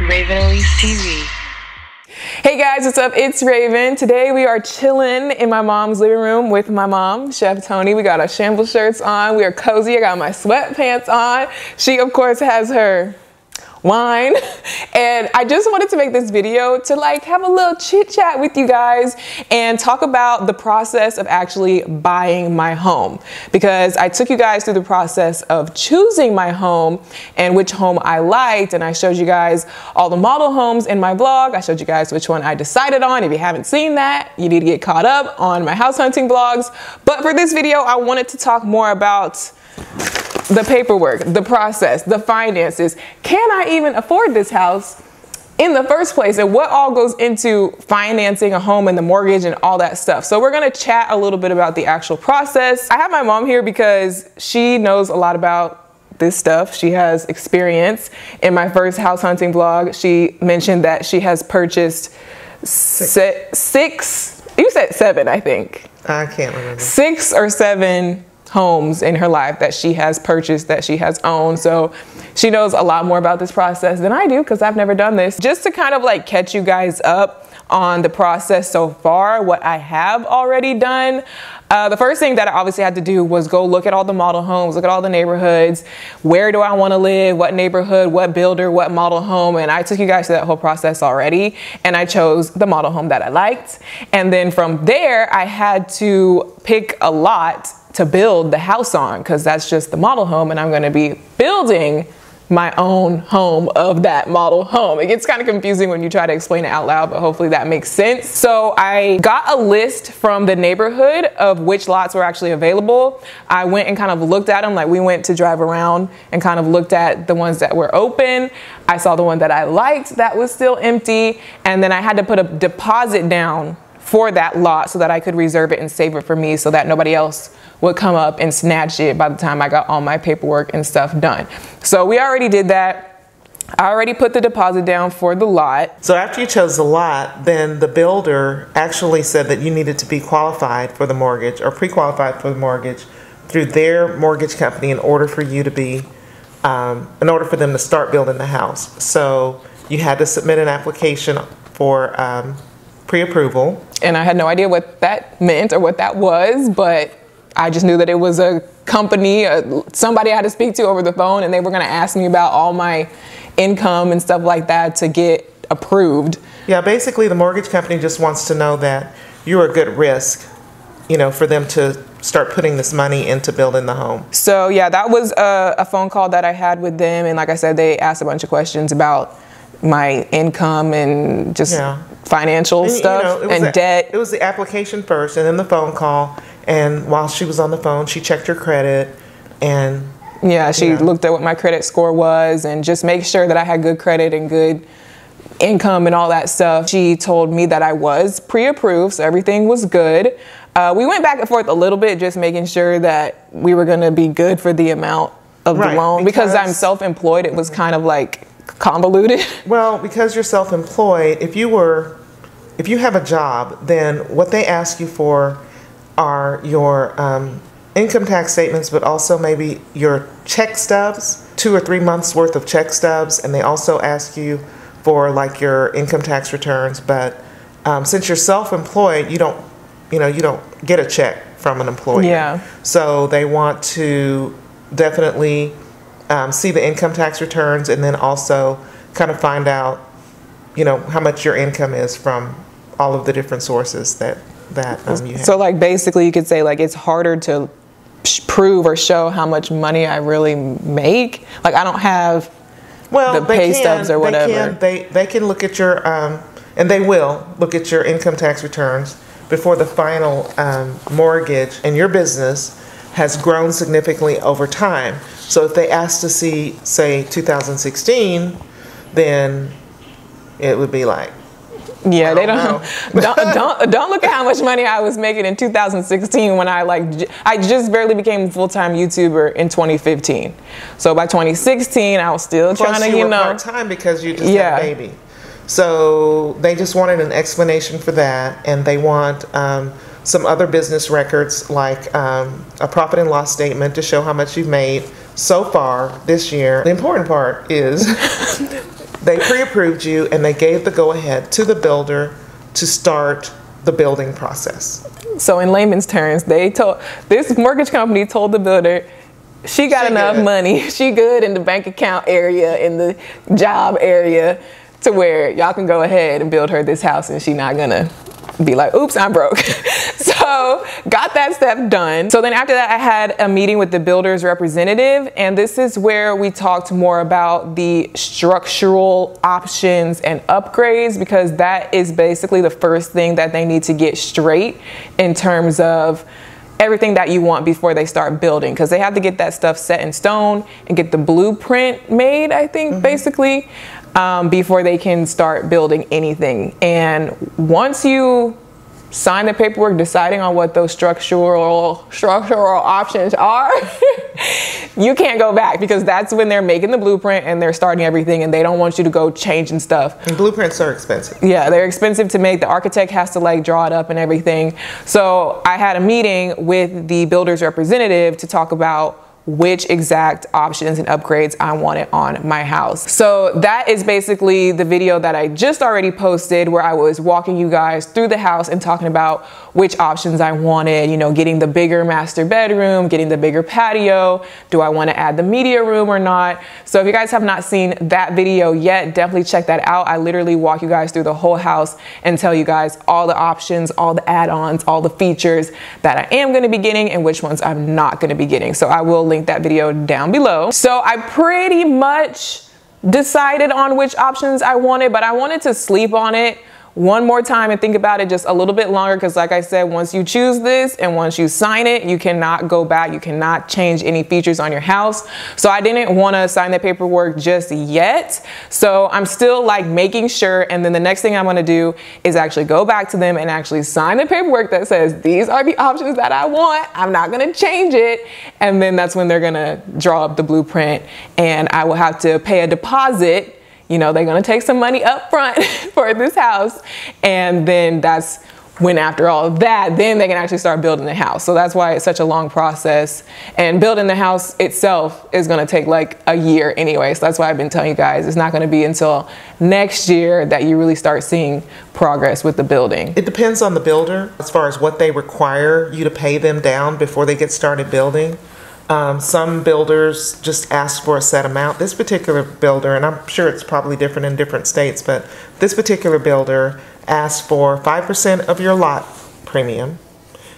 Raven Elyse TV. Hey guys, what's up? It's Raven. Today we are chilling in my mom's living room with my mom, Chef Tony. We got our shambles shirts on. We are cozy. I got my sweatpants on. She, of course, has her wine. And I just wanted to make this video to have a little chit chat with you guys and talk about the process of actually buying my home, because I took you guys through the process of choosing my home and which home I liked, and I showed you guys all the model homes in my vlog. I showed you guys which one I decided on. If you haven't seen that, you need to get caught up on my house hunting vlogs. But for this video, I wanted to talk more about the paperwork, the process, the finances. Can I even afford this house in the first place, and what all goes into financing a home and the mortgage and all that stuff? So we're gonna chat a little bit about the actual process. I have my mom here because she knows a lot about this stuff. She has experience. In my first house hunting vlog, she mentioned that she has purchased six, you said seven, I think. I can't remember. 6 or 7 homes in her life that she has purchased, that she has owned. So she knows a lot more about this process than I do, because I've never done this. Just to kind of catch you guys up on the process so far, what I have already done. The first thing that I obviously had to do was go look at all the model homes, look at all the neighborhoods. Where do I want to live? What neighborhood? What builder? What model home? And I took you guys through that whole process already, and I chose the model home that I liked. And then from there, I had to pick a lot to build the house on, because that's just the model home, and I'm going to be building my own home of that model home. It gets kind of confusing when you try to explain it out loud, but hopefully that makes sense. So I got a list from the neighborhood of which lots were actually available. I went and kind of looked at them. We went to drive around and kind of looked at the ones that were open. I saw the one that I liked that was still empty, and then I had to put a deposit down for that lot so that I could reserve it and save it for me, so that nobody else would come up and snatch it by the time I got all my paperwork and stuff done. So we already did that. I already put the deposit down for the lot. So after you chose the lot, then the builder actually said that you needed to be qualified for the mortgage, or pre-qualified for the mortgage, through their mortgage company in order for you to be, in order for them to start building the house. So you had to submit an application for pre-approval. And I had no idea what that meant or what that was, but I just knew that it was a company, somebody I had to speak to over the phone, and they were going to ask me about all my income and stuff like that to get approved. Yeah, basically the mortgage company just wants to know that you're a good risk, for them to start putting this money into building the home. So yeah, that was a phone call that I had with them, and like I said, they asked a bunch of questions about my income and just financial stuff and debt. It was the application first, and then the phone call. And while she was on the phone, she checked your credit, and yeah, she looked at what my credit score was and just make sure that I had good credit and good income and all that stuff. She told me that I was pre-approved, so everything was good. We went back and forth a little bit, just making sure that we were going to be good for the amount of the loan, because I'm self-employed. It was kind of convoluted. Well, because you're self-employed, if you have a job, then what they ask you for are your income tax statements, but also maybe your check stubs, 2 or 3 months worth of check stubs, and they also ask you for your income tax returns. But since you're self-employed, you don't get a check from an employer. Yeah. So they want to definitely see the income tax returns, and then also kind of find out, how much your income is from all of the different sources that you have. So basically you could say it's harder to prove or show how much money I really make. I don't have the pay stubs or whatever. They can look at your, and they will look at your income tax returns before the final mortgage, and your business has grown significantly over time. So if they ask to see, say, 2016, then it would be yeah, they don't look at how much money I was making in 2016 when I just barely became a full-time YouTuber in 2015. So by 2016, I was still trying to, you were part-time because you just had a baby. So they just wanted an explanation for that, and they want some other business records, like a profit and loss statement to show how much you've made so far this year. The important part is They pre-approved you and they gave the go-ahead to the builder to start the building process. So in layman's terms, this mortgage company told the builder, she got enough money, she good in the bank account area, in the job area, to where y'all can go ahead and build her this house and she not gonna be like, oops, I'm broke. So got that step done. So then after that, I had a meeting with the builder's representative, and this is where we talked more about the structural options and upgrades, because that is basically the first thing that they need to get straight in terms of everything that you want before they start building, because they have to get that stuff set in stone and get the blueprint made, I think, basically, before they can start building anything. And once you sign the paperwork deciding on what those structural options are, you can't go back, because that's when they're making the blueprint and they're starting everything, and they don't want you to go changing stuff. And blueprints are expensive. Yeah, they're expensive to make. The architect has to like draw it up and everything. So I had a meeting with the builder's representative to talk about which exact options and upgrades I wanted on my house. So that is basically the video that I just already posted, where I was walking you guys through the house and talking about which options I wanted, you know, getting the bigger master bedroom, getting the bigger patio. Do I want to add the media room or not? So if you guys have not seen that video yet, definitely check that out. I literally walk you guys through the whole house and tell you guys all the options, all the add-ons, all the features that I am going to be getting and which ones I'm not going to be getting. So I will link that video down below. So I pretty much decided on which options I wanted, but I wanted to sleep on it one more time and think about it just a little bit longer, because like I said, once you choose this and once you sign it, you cannot go back, you cannot change any features on your house. So I didn't want to sign the paperwork just yet, so I'm still like making sure, and then the next thing I'm going to do is actually go back to them and actually sign the paperwork that says these are the options that I want, I'm not going to change it, and then that's when they're going to draw up the blueprint, and I will have to pay a deposit. You know, they're going to take some money up front for this house. And then that's when, after all of that, then they can actually start building the house. So that's why it's such a long process. And building the house itself is going to take like a year anyway. So that's why I've been telling you guys, it's not going to be until next year that you really start seeing progress with the building. It depends on the builder as far as what they require you to pay them down before they get started building. Some builders just ask for a set amount. This particular builder, and I'm sure it's probably different in different states, but this particular builder asked for 5% of your lot premium.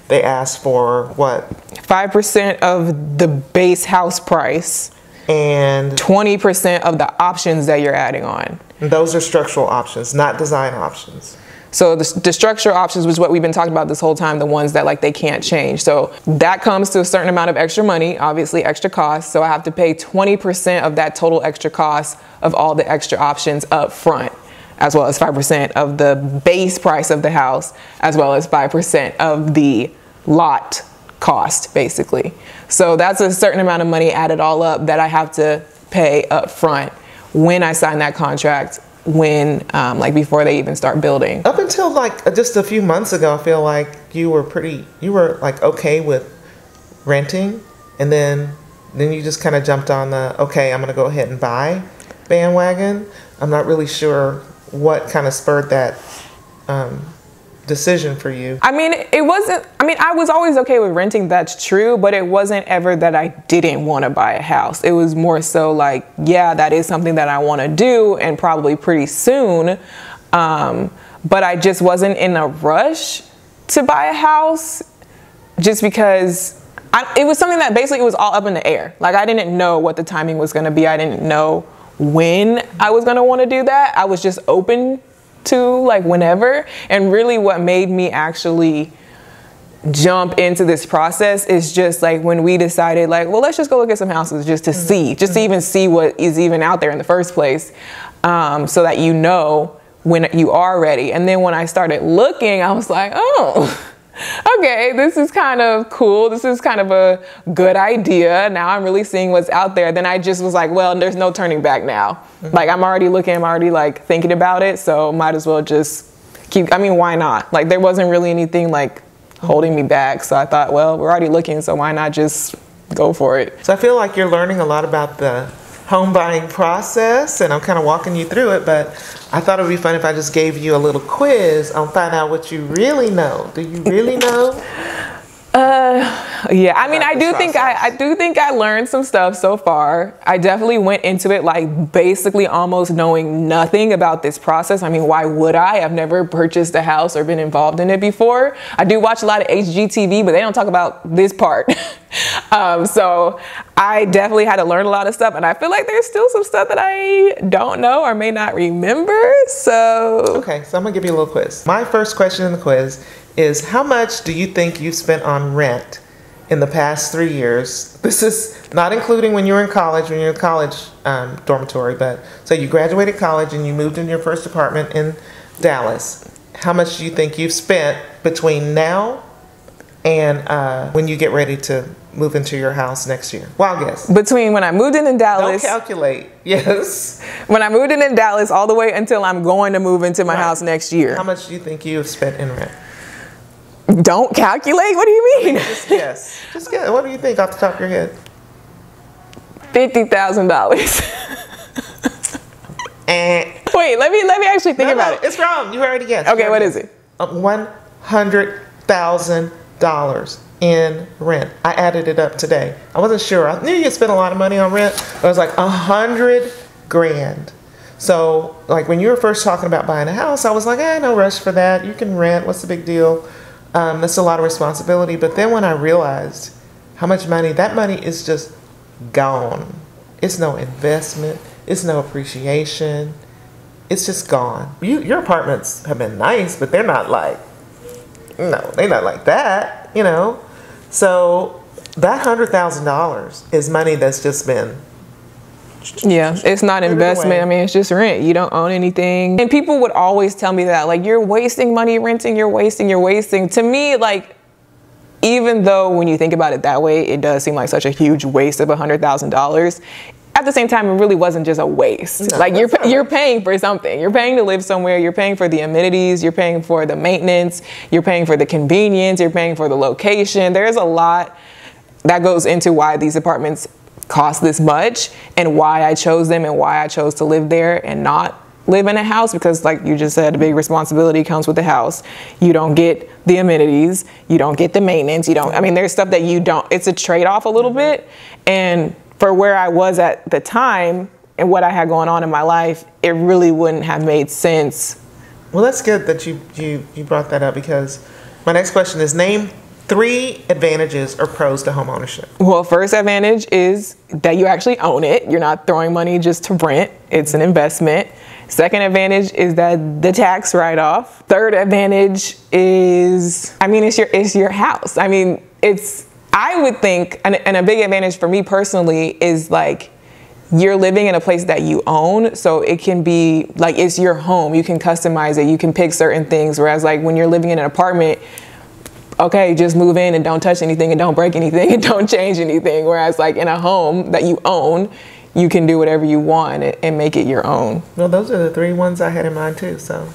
They asked for what? 5% of the base house price. And 20% of the options that you're adding on. And those are structural options, not design options. So the structural options was what we've been talking about this whole time, the ones that like they can't change. So that comes to a certain amount of extra money, obviously extra cost. So I have to pay 20% of that total extra cost of all the extra options up front, as well as 5% of the base price of the house, as well as 5% of the lot cost, basically. So that's a certain amount of money added all up that I have to pay up front when I sign that contract, when like before they even start building. Up until like just a few months ago, I feel like you were like okay with renting, and then you just kind of jumped on the okay, I'm gonna go ahead and buy bandwagon. I'm not really sure what kind of spurred that decision for you. I mean, I was always okay with renting, that's true, but it wasn't ever that I didn't want to buy a house. It was more so like, yeah, that is something that I want to do, and probably pretty soon, but I just wasn't in a rush to buy a house, just because it was something that basically it was all up in the air. Like, I didn't know what the timing was going to be. I didn't know when I was going to want to do that. I was just open to like whenever. And really what made me actually jump into this process is just like when we decided like, well, let's just go look at some houses just to see, just to even see what is even out there in the first place, so that you know when you are ready. And then when I started looking, I was like, oh, okay, this is kind of cool. This is kind of a good idea. Now I'm really seeing what's out there. Then I just was like, well, there's no turning back now. Like, I'm already looking, I'm already like thinking about it. So might as well just keep, I mean, why not? Like, there wasn't really anything like holding me back. So I thought, well, we're already looking, so why not just go for it? So I feel like you're learning a lot about the home buying process, and I'm kind of walking you through it, but I thought it would be fun if I just gave you a little quiz on find out what you really know. Do you really know? Yeah, I mean, I do think I learned some stuff so far. I definitely went into it like basically almost knowing nothing about this process. I mean, why would I? I've never purchased a house or been involved in it before. I do watch a lot of HGTV, but they don't talk about this part. So I definitely had to learn a lot of stuff, and I feel like there's still some stuff that I don't know or may not remember. So okay, so I'm gonna give you a little quiz. My first question in the quiz is, how much do you think you've spent on rent in the past 3 years? This is not including when you were in college, when you're in college dormitory, but so you graduated college and you moved in your first apartment in Dallas. How much do you think you've spent between now and when you get ready to move into your house next year? Wild guess. Between when I moved in Dallas. Don't calculate. Yes. When I moved in Dallas all the way until I'm going to move into my house next year. How much do you think you have spent in rent? Don't calculate? What do you mean? Just guess. Just guess. What do you think off the top of your head? $50,000. Wait, let me actually think about it. It's wrong. You already guessed. Okay, what is it? $100,000 in rent. I added it up today. I wasn't sure. I knew you spent a lot of money on rent. But it was like $100 grand. So, like when you were first talking about buying a house, I was like, no rush for that. You can rent. What's the big deal? That's a lot of responsibility. But then when I realized how much money, that money is just gone. It's no investment. It's no appreciation. It's just gone. Your apartments have been nice, but they're not like, no, they're not like that, you know. So that $100,000 is money that's just been. Yeah, it's not investment. I mean, it's just rent. You don't own anything. And people would always tell me that, like, you're wasting money renting, you're wasting. To me, like, even though when you think about it that way, it does seem like such a huge waste of $100,000. At the same time, it really wasn't just a waste. No, like you're paying for something. You're paying to live somewhere. You're paying for the amenities. You're paying for the maintenance. You're paying for the convenience. You're paying for the location. There's a lot that goes into why these apartments cost this much and why I chose them and why I chose to live there and not live in a house, because like you just said, a big responsibility comes with the house. You don't get the amenities. You don't get the maintenance. I mean, there's stuff that you don't, it's a trade-off a little bit. And for where I was at the time and what I had going on in my life, it really wouldn't have made sense. Well, that's good that you brought that up, because my next question is, name 3 advantages or pros to home ownership. Well, first advantage is that you actually own it. You're not throwing money just to rent. It's an investment. Second advantage is that the tax write-off. Third advantage is, I mean, it's your house. I mean, I would think, and a big advantage for me personally is like, you're living in a place that you own, so it can be like, it's your home. You can customize it. You can pick certain things. Whereas like when you're living in an apartment, okay, just move in and don't touch anything and don't break anything and don't change anything. Whereas like in a home that you own, you can do whatever you want and make it your own. Well, those are the 3 ones I had in mind too, so.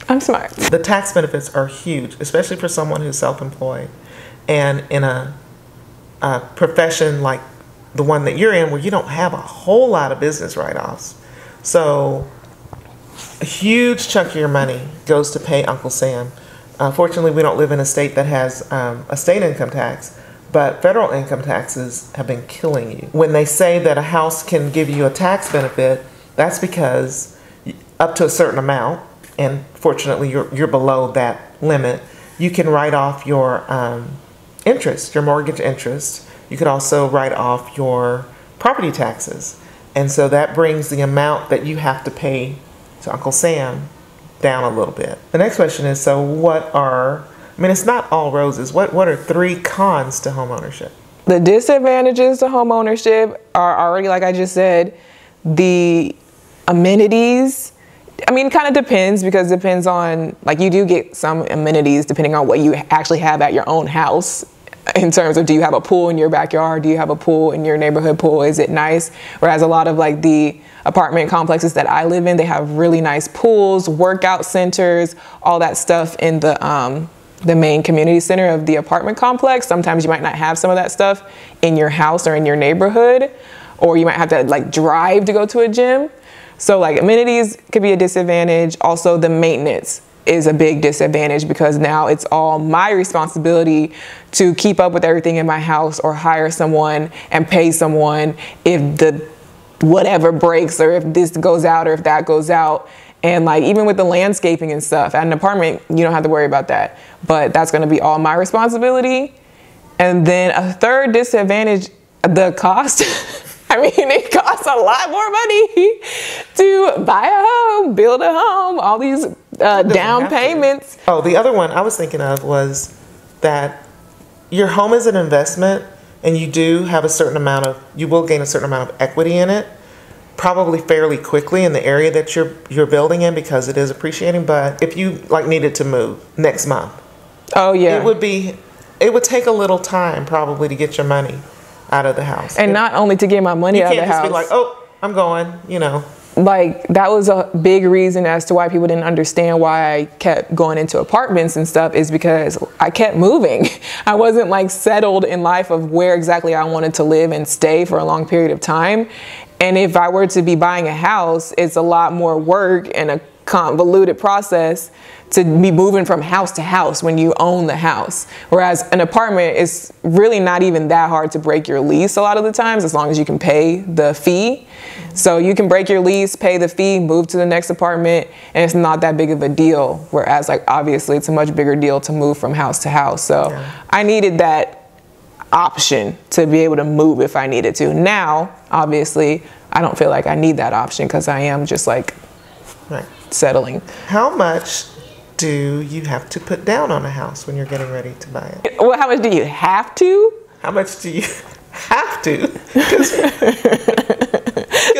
I'm smart. The tax benefits are huge, especially for someone who's self-employed and in a profession like the one that you're in, where you don't have a whole lot of business write-offs. So a huge chunk of your money goes to pay Uncle Sam. Fortunately, we don't live in a state that has a state income tax, but federal income taxes have been killing you. When they say that a house can give you a tax benefit, that's because up to a certain amount, and fortunately you're below that limit, you can write off your interest, your mortgage interest. You could also write off your property taxes. And so that brings the amount that you have to pay to Uncle Sam down a little bit. The next question is, so I mean, it's not all roses. What are 3 cons to home ownership? The disadvantages to home ownership are already, like I just said, the amenities. I mean, it kind of depends, because it depends on, like, you do get some amenities depending on what you actually have at your own house, in terms of, do you have a pool in your backyard? Do you have a pool in your neighborhood pool? Is it nice? Whereas a lot of like the apartment complexes that I live in, they have really nice pools, workout centers, all that stuff in the main community center of the apartment complex. Sometimes you might not have some of that stuff in your house or in your neighborhood. or you might have to like drive to go to a gym. So like amenities could be a disadvantage. Also the maintenance is a big disadvantage because now it's all my responsibility to keep up with everything in my house or hire someone and pay someone if the whatever breaks or if this goes out or if that goes out. And like even with the landscaping and stuff at an apartment, you don't have to worry about that, but that's going to be all my responsibility. And then a third disadvantage, the cost. I mean, it costs a lot more money to buy a home, build a home, all these down payments. Oh, the other one I was thinking of was that your home is an investment and you do have a certain amount of, you will gain a certain amount of equity in it, probably fairly quickly in the area that you're building in because it is appreciating. But if you like needed to move next month, oh yeah, it would take a little time probably to get your money out of the house. And not only to get my money out of the house. You can't just be like, oh, I'm going, you know. Like that was a big reason as to why people didn't understand why I kept going into apartments and stuff, is because I kept moving. I wasn't like settled in life of where exactly I wanted to live and stay for a long period of time. And if I were to be buying a house, it's a lot more work and a convoluted process to be moving from house to house when you own the house. Whereas an apartment is really not even that hard to break your lease a lot of the times, as long as you can pay the fee. So you can break your lease, pay the fee, move to the next apartment, and it's not that big of a deal. Whereas like obviously it's a much bigger deal to move from house to house. So yeah. I needed that option to be able to move if I needed to. Now, obviously, I don't feel like I need that option because I am just like settling. How much do you have to put down on a house when you're getting ready to buy it? Well, how much do you have to? How much do you have to?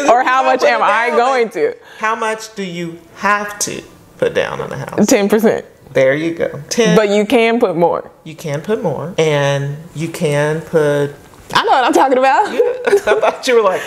Or how much am I going to? How much do you have to put down on a house? 10%. There you go. 10. But you can put more. You can put more. And you can put... I know what I'm talking about. I thought you were like...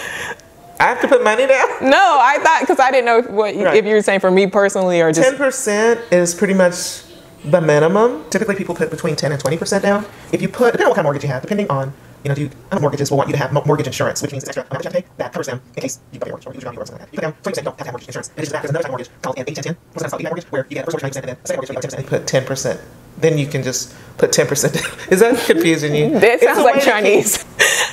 I have to put money down? No, I thought, because I didn't know if you were saying for me personally or just... 10% is pretty much the minimum. Typically people put between 10 and 20% down. If you put, depending on what kind of mortgage you have, depending on, you know, mortgages will want you to have mortgage insurance, which means it's extra amount you have to pay. That covers them in case you pay your mortgage or you lose your mortgage or something like that. You put down 20%, you don't have to have mortgage insurance. In addition to that, there's another type of mortgage called an 8-10-10. What's that called? Mortgage, where you get a first mortgage 90% and then a second mortgage 10%. You put 10%. Then you can just put 10% down. Is that confusing you? It sounds like Chinese.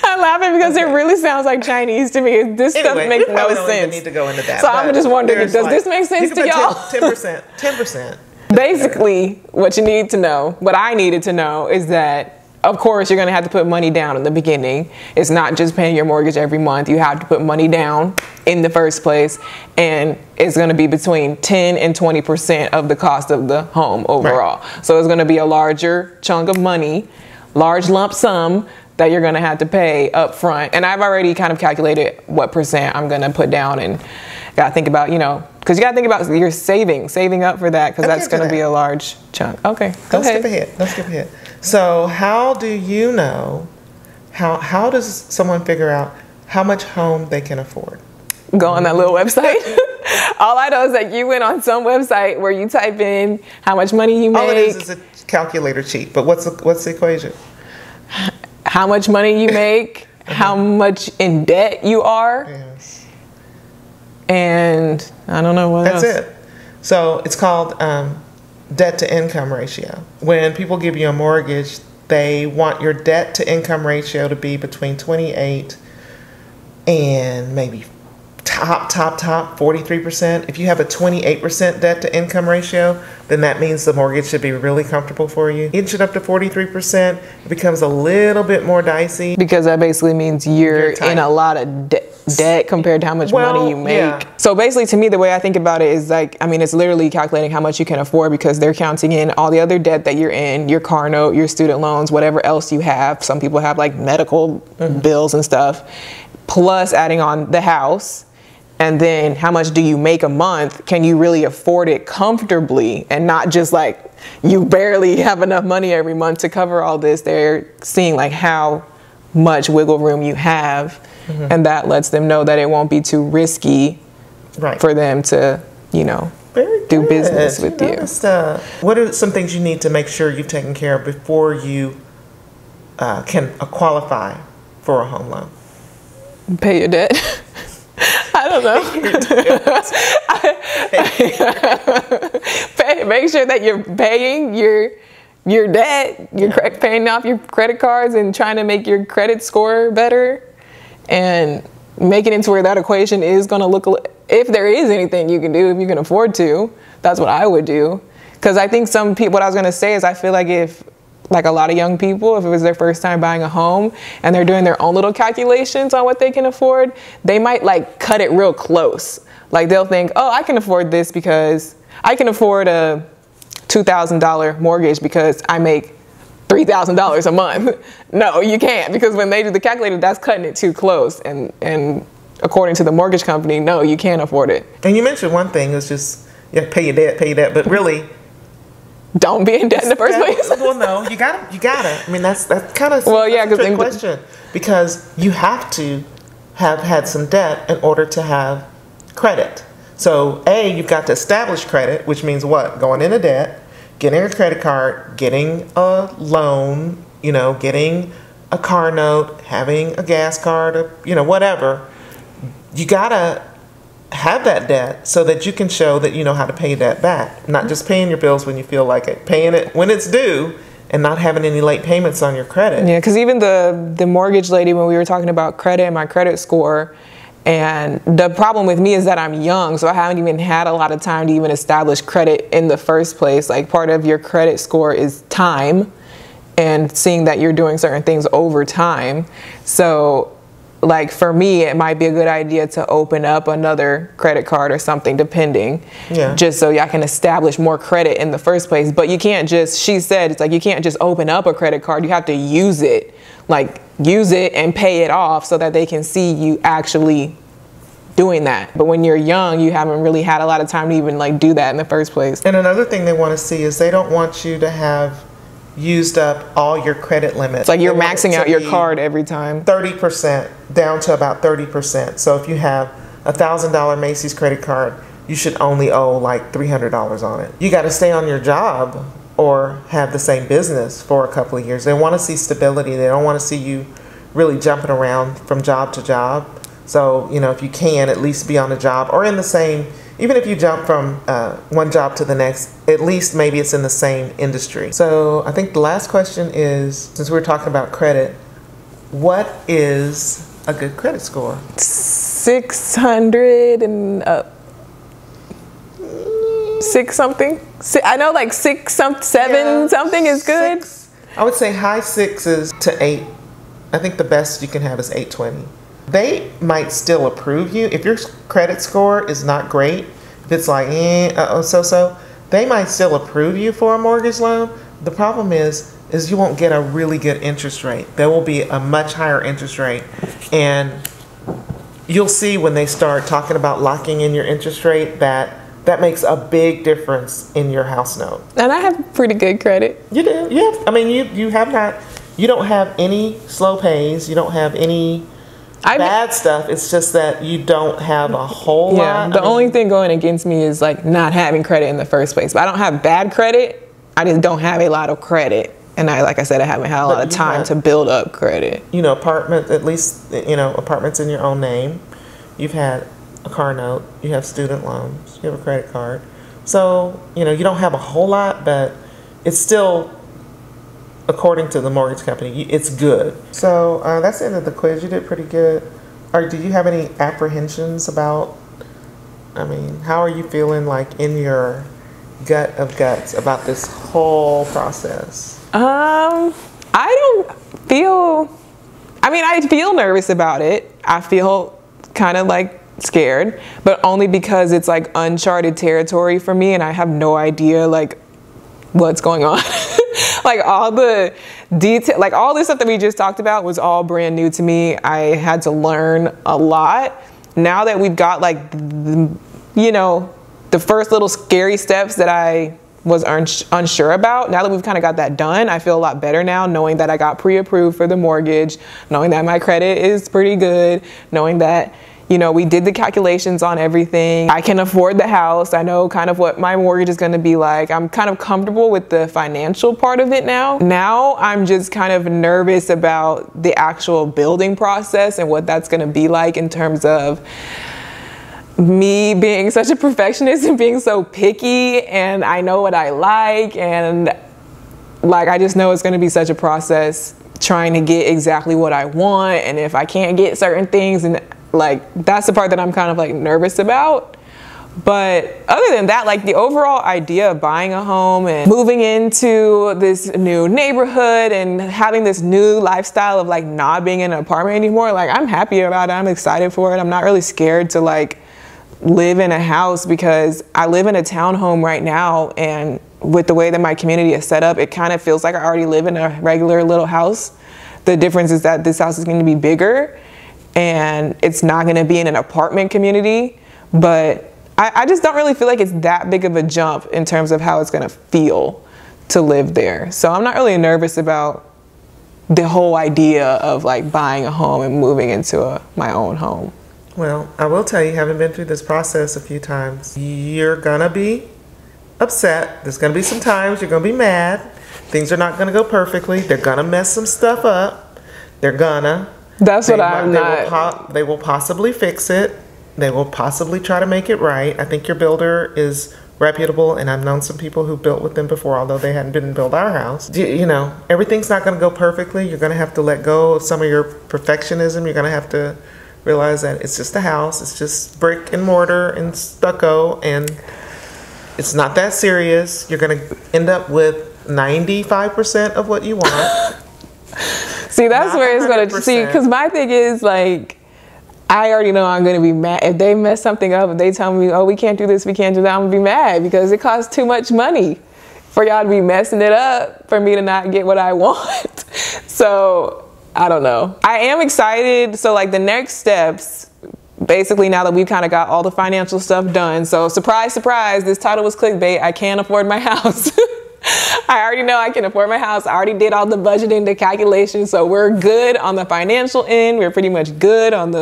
I'm laughing because it really sounds like Chinese to me. This stuff makes no sense. Don't even need to go into that. So I'm just wondering, does this make sense to y'all? 10%. 10%. Basically, what you need to know, what I needed to know, is that of course you're going to have to put money down in the beginning. It's not just paying your mortgage every month. You have to put money down in the first place, and it's going to be between 10 and 20% of the cost of the home overall. Right. So it's going to be a larger chunk of money, large lump sum that you're going to have to pay up front. And I've already kind of calculated what percent I'm going to put down, and got to think about, you know, because you got to think about your saving up for that, because that's going to be a large chunk. Okay, go ahead. Let's skip ahead. So how do you know, how does someone figure out how much home they can afford? Go on that little website. All I know is that you went on some website where you type in how much money you make. All it is a calculator cheat, but what's the equation? How much money you make, how much in debt you are. Yes. And I don't know what else. That's it. So it's called debt to income ratio. When people give you a mortgage, they want your debt to income ratio to be between 28 and maybe top 43%. If you have a 28% debt to income ratio, then that means the mortgage should be really comfortable for you. Inch it up to 43%, it becomes a little bit more dicey. Because that basically means you're in a lot of debt compared to how much money you make. Yeah. So basically, to me, the way I think about it is like, I mean, it's literally calculating how much you can afford, because they're counting in all the other debt that you're in, your car note, your student loans, whatever else you have. Some people have like medical bills and stuff, plus adding on the house. And then how much do you make a month? Can you really afford it comfortably, and not just like you barely have enough money every month to cover all this? They're seeing like how much wiggle room you have, and that lets them know that it won't be too risky for them to, you know, do business with you. What are some things you need to make sure you've taken care of before you can qualify for a home loan? Pay your debt. I don't know. Make sure that you're paying your debt, paying off your credit cards and trying to make your credit score better, and make it into where that equation is going to look, if there is anything you can do, if you can afford to. That's what I would do. Because I think some people, what I was going to say is I feel like if, like a lot of young people, if it was their first time buying a home and they're doing their own little calculations on what they can afford, they might like cut it real close. Like they'll think, oh, I can afford this because I can afford a $2,000 mortgage because I make $3,000 a month. No, you can't, because when they do the calculator, that's cutting it too close. And according to the mortgage company, no, you can't afford it. And you mentioned one thing, it's just, pay your debt, but really, don't be in debt in the first place. Well, no, you gotta. I mean, that's kind of a trick question, because you have to have had some debt in order to have credit. So, you've got to establish credit, which means what? Going into debt, getting a credit card, getting a loan, getting a car note, having a gas card, whatever. You gotta have that debt so that you can show that you know how to pay that back. Not just paying your bills when you feel like it, paying it when it's due, and not having any late payments on your credit. Yeah, because even the mortgage lady, when we were talking about credit and my credit score, and the problem with me is that I'm young, so I haven't even had a lot of time to even establish credit in the first place. Like, part of your credit score is time and seeing that you're doing certain things over time. So like for me, it might be a good idea to open up another credit card or something, depending, just so I can establish more credit in the first place. But you can't just, she said, it's like you can't just open up a credit card. You have to use it, like use it and pay it off so that they can see you actually doing that. But when you're young, you haven't really had a lot of time to even like do that in the first place. And another thing they want to see is they don't want you to have used up all your credit limits. It's like you're maxing out your card every time. 30%, down to about 30%. So if you have a $1,000 Macy's credit card, you should only owe like $300 on it. You got to stay on your job or have the same business for a couple of years. They want to see stability. They don't want to see you really jumping around from job to job. So, if you can, at least be on a job or in the same, even if you jump from one job to the next, at least maybe it's in the same industry. So I think the last question is, since we're talking about credit, what is a good credit score? 600 and up. 6 something. I know like 6 7 something is good. I would say high 6s to 8. I think the best you can have is 820. They might still approve you. If your credit score is not great, if it's like, so, they might still approve you for a mortgage loan. The problem is you won't get a really good interest rate. There will be a much higher interest rate. And you'll see when they start talking about locking in your interest rate that makes a big difference in your house note. And I have pretty good credit. You do, yeah. I mean, you don't have any slow pays. You don't have any bad stuff. It's just that you don't have a whole lot. The only thing going against me is like not having credit in the first place. But I don't have bad credit. I just don't have a lot of credit. And like I said, I haven't had a lot of time to build up credit. Apartments in your own name. You've had a car note. You have student loans. You have a credit card. So, you don't have a whole lot, but it's still, according to the mortgage company, it's good. So that's the end of the quiz. You did pretty good. Do you have any apprehensions about, how are you feeling like in your gut of guts about this whole process? I don't feel, I feel nervous about it. I feel kind of like scared, but only because it's like uncharted territory for me and I have no idea like what's going on. Like all the detail, like all this stuff that we just talked about was all brand new to me. I had to learn a lot. Now that we've got like, the first little scary steps that I was unsure about, now that we've kind of got that done, I feel a lot better now, knowing that I got pre-approved for the mortgage, knowing that my credit is pretty good, knowing that, You know, we did the calculations on everything. I can afford the house. I know kind of what my mortgage is going to be like. I'm kind of comfortable with the financial part of it now. Now I'm just kind of nervous about the actual building process and what that's going to be like in terms of me being such a perfectionist and being so picky, and I know what I like, and like I just know it's going to be such a process trying to get exactly what I want, and if I can't get certain things, and like that's the part that I'm kind of like nervous about. But other than that, like the overall idea of buying a home and moving into this new neighborhood and having this new lifestyle of like not being in an apartment anymore, like I'm happy about it. I'm excited for it. I'm not really scared to like live in a house, because I live in a townhome right now, and with the way that my community is set up, it kind of feels like I already live in a regular little house. The difference is that this house is going to be bigger and it's not going to be in an apartment community, but I just don't really feel like it's that big of a jump in terms of how it's going to feel to live there. So I'm not really nervous about the whole idea of like buying a home and moving into my own home. Well, I will tell you, having been through this process a few times, you're gonna be upset. There's gonna be some times you're gonna be mad. Things are not gonna go perfectly. They're gonna mess some stuff up. They're gonna. That's what I'm not. They will possibly fix it. They will possibly try to make it right. I think your builder is reputable, and I've known some people who built with them before, although they hadn't been build our house. You know, everything's not gonna go perfectly. You're gonna have to let go of some of your perfectionism. You're gonna have to realize that it's just a house. It's just brick and mortar and stucco, and it's not that serious. You're gonna end up with 95% of what you want. See, that's where it's gonna see, because my thing is like, I already know I'm gonna be mad if they mess something up. If they tell me, oh, we can't do this, we can't do that, I'm gonna be mad because it costs too much money for y'all to be messing it up for me to not get what I want. So I don't know. I am excited. So like the next steps, basically now that we've kind of got all the financial stuff done. So surprise, surprise, this title was clickbait. I can't afford my house. I already know I can afford my house. I already did all the budgeting, the calculations. So we're good on the financial end. We're pretty much good on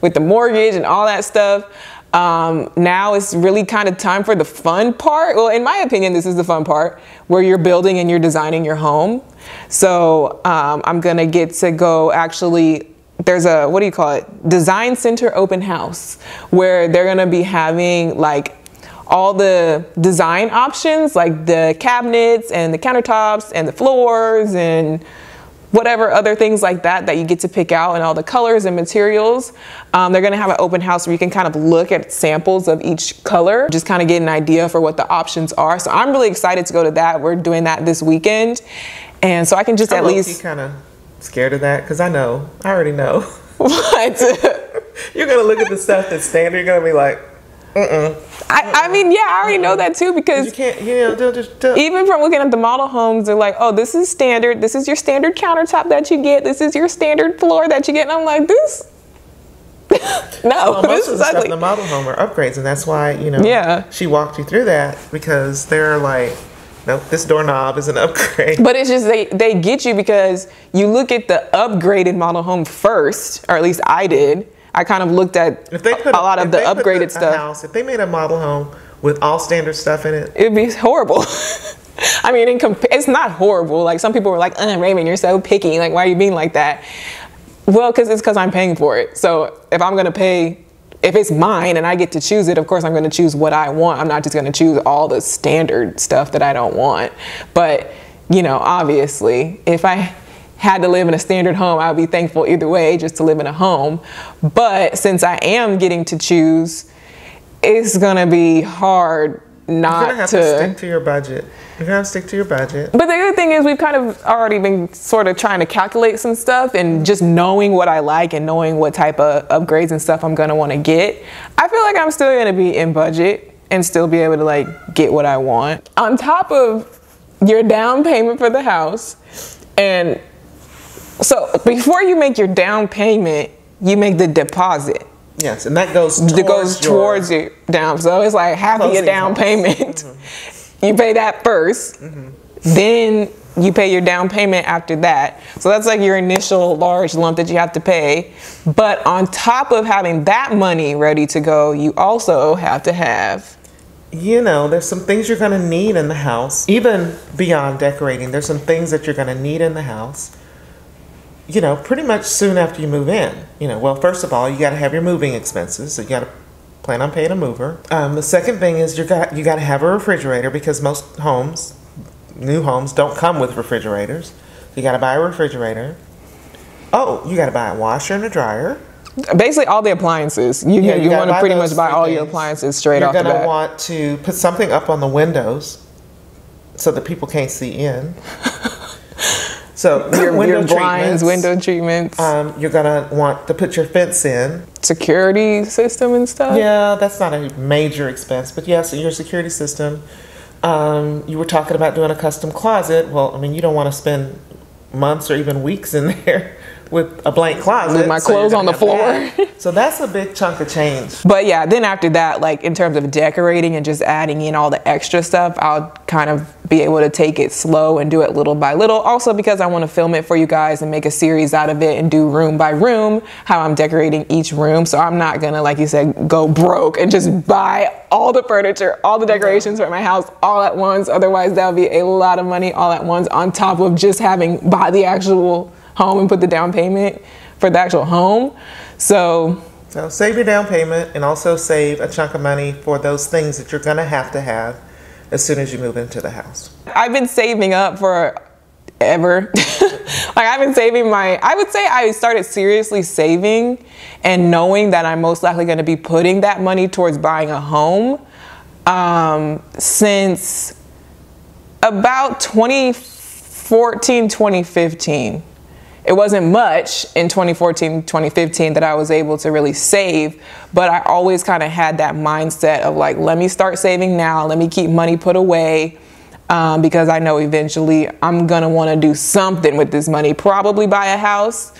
with the mortgage and all that stuff. Now it's really kind of time for the fun part. Well, in my opinion, this is the fun part where you're building and you're designing your home. So I'm gonna get to go actually, there's a, what do you call it? Design Center open house, where they're gonna be having like all the design options, like the cabinets and the countertops and the floors and whatever other things like that you get to pick out, and all the colors and materials. They're gonna have an open house where you can kind of look at samples of each color, just kind of get an idea for what the options are. So I'm really excited to go to that. We're doing that this weekend. And so I can just at least kind of scared of that, because I already know. What? You're gonna look at the stuff that's standard. You're gonna be like, I mean, yeah, I already know that too, because you can't, you know, even from looking at the model homes, they're like, oh, this is standard. This is your standard countertop that you get. This is your standard floor that you get. And I'm like, this, no, well, most of the stuff ugly. in the model home are upgrades, and that's why, you know, yeah, she walked you through that, because they're like, nope, this doorknob is an upgrade. But it's just they get you because you look at the upgraded model home first, or at least I did. I kind of looked at a lot of the upgraded stuff. If they made a model home with all standard stuff in it, it'd be horrible. I mean, it's not horrible. Like some people were like, Raymond, you're so picky. Like, why are you being like that? Well, because I'm paying for it. So if I'm gonna pay, if it's mine and I get to choose it, of course I'm gonna choose what I want. I'm not just gonna choose all the standard stuff that I don't want. But, you know, obviously, if I had to live in a standard home, I would be thankful either way just to live in a home. But since I am getting to choose, it's gonna be hard not you're gonna have to stick to your budget. You're gonna have to stick to your budget. But the other thing is, we've kind of already been sort of trying to calculate some stuff, and just knowing what I like and knowing what type of upgrades and stuff I'm gonna want to get, I feel like I'm still gonna be in budget and still be able to like get what I want. On top of your down payment for the house, and so before you make your down payment, you make the deposit. Yes, and that goes towards your down. So it's like half of your down payment. You pay that first. Then you pay your down payment after that. So that's like your initial large lump that you have to pay. But on top of having that money ready to go, you also have to have, you know, there's some things you're going to need in the house. Even beyond decorating, there's some things that you're going to need in the house, you know, pretty much soon after you move in. You know, well, first of all, you got to have your moving expenses. So you got to plan on paying a mover. The second thing is you got to have a refrigerator, because most homes, new homes, don't come with refrigerators. You got to buy a refrigerator. Oh, you got to buy a washer and a dryer. Basically all the appliances. You want to pretty much buy all your appliances straight off the bat. You're going to want to put something up on the windows so that people can't see in. So your blinds, window treatments. You're going to want to put your fence in. Security system and stuff? Yeah, that's not a major expense, but yes, your security system. You were talking about doing a custom closet. Well, I mean, you don't want to spend months or even weeks in there with a blank closet. With my clothes on the floor. So that's a big chunk of change. But yeah, then after that, like in terms of decorating and just adding in all the extra stuff, I'll kind of be able to take it slow and do it little by little. Also because I want to film it for you guys and make a series out of it and do room by room, how I'm decorating each room. So I'm not gonna, like you said, go broke and just buy all the furniture, all the decorations for my house all at once. Otherwise that would be a lot of money all at once on top of just having buy the actual home and put the down payment for the actual home. So save your down payment and also save a chunk of money for those things that you're gonna have to have as soon as you move into the house. I've been saving up forever. Like I've been saving I would say I started seriously saving and knowing that I'm most likely gonna be putting that money towards buying a home since about 2014, 2015. It wasn't much in 2014, 2015 that I was able to really save, but I always kind of had that mindset of like, let me start saving now, let me keep money put away, because I know eventually I'm gonna wanna do something with this money, probably buy a house.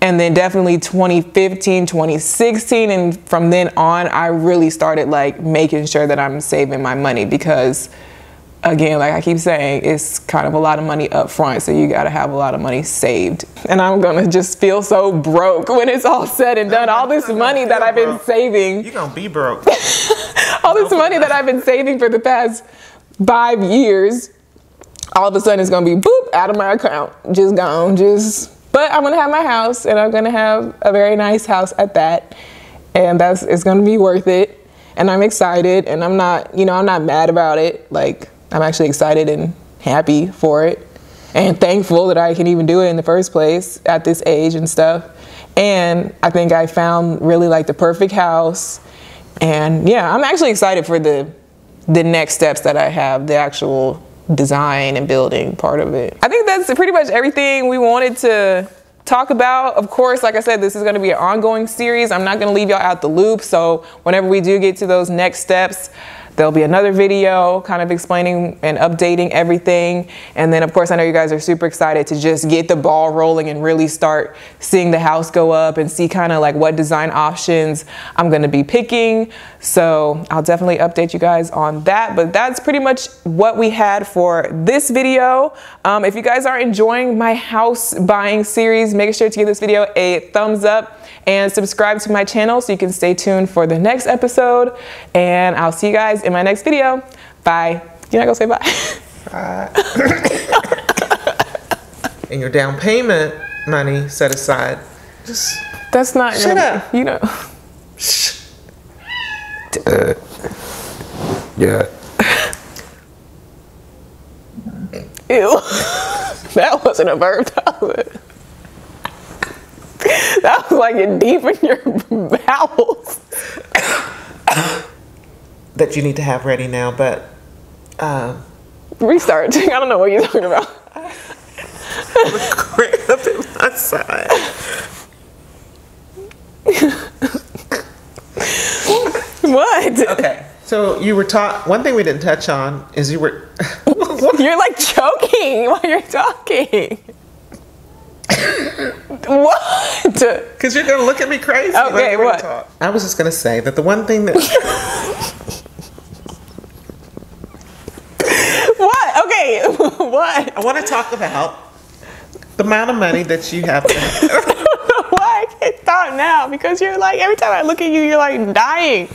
And then definitely 2015, 2016, and from then on, I really started like making sure that I'm saving my money because again, like I keep saying, it's kind of a lot of money up front, so you gotta have a lot of money saved. And I'm gonna just feel so broke when it's all said and done. All this money that I've been saving. You're gonna be broke. All this money that I've been saving for the past 5 years, all of a sudden it's gonna be boop out of my account, just gone, but I'm gonna have my house and I'm gonna have a very nice house at that. And it's gonna be worth it. And I'm excited and I'm not mad about it. Like, I'm actually excited and happy for it and thankful that I can even do it in the first place at this age and stuff. And I think I found really like the perfect house. And yeah, I'm actually excited for the next steps that I have, the actual design and building part of it. I think that's pretty much everything we wanted to talk about. Of course, like I said, this is going to be an ongoing series. I'm not going to leave y'all out the loop. So whenever we do get to those next steps, there'll be another video kind of explaining and updating everything. And then of course, I know you guys are super excited to just get the ball rolling and really start seeing the house go up and see kind of like what design options I'm going to be picking. So I'll definitely update you guys on that. But that's pretty much what we had for this video. If you guys are enjoying my house buying series, make sure to give this video a thumbs up and subscribe to my channel so you can stay tuned for the next episode. And I'll see you guys in my next video. Bye. You're not gonna say bye? Bye. And your down payment money set aside. Just that's not shut up. You know. Shh. Yeah. Ew. That wasn't a verb. That was like deep in your bowels. That you need to have ready now, but restart. I don't know what you're talking about. The cramp in my side. What? Okay, so you were taught. One thing we didn't touch on is you were. You're like choking while you're talking. What? Because you're gonna look at me crazy. Okay, what? I was just gonna say that the one thing that. What? Okay, Okay, what? I want to talk about the amount of money that you have. Why I can't stop now? Because you're like, every time I look at you, you're like dying.